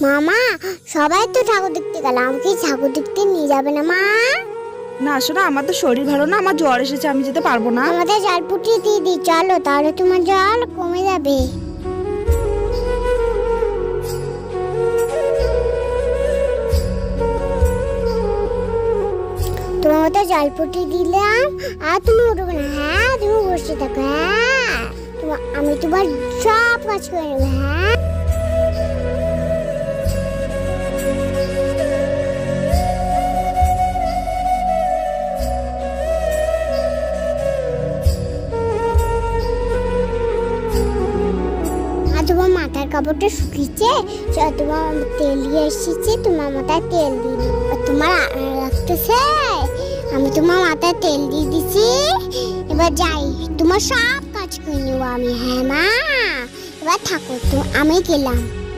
মামা সবাই তো ঠাকুর দেখতে গেল, আমাকে ঠাকুর দেখতে নিয়ে যাবে না মা? না শোনা, আমার তো শরীর ভালো না, আমার জ্বর এসেছে, আমি যেতে পারবো না। আমাদের জল ফুটিয়ে দিয়ে দিই চলো, তাহলে তোমার জল কমে যাবে। তোমার তো জল ফুটিয়ে দিলাম, আর তুমি উঠবে না। হ্যাঁ তুমি বসে থাকো। হ্যাঁ আমি তোমার সব কাজ করে নেবো। হ্যাঁ তোমার মাথার কাপড়টা শুকিয়েছে, তোমার তেল দিয়ে এসেছে, তোমার মাথায় তেল দিই। তোমার লাগতেছে, আমি তোমার মাথায় তেল দিয়ে দিছি। এবার যাই, তোমার সব কাজ করে নেবো আমি। হ্যাঁ মা, এবার থাকো তো, আমি গেলাম।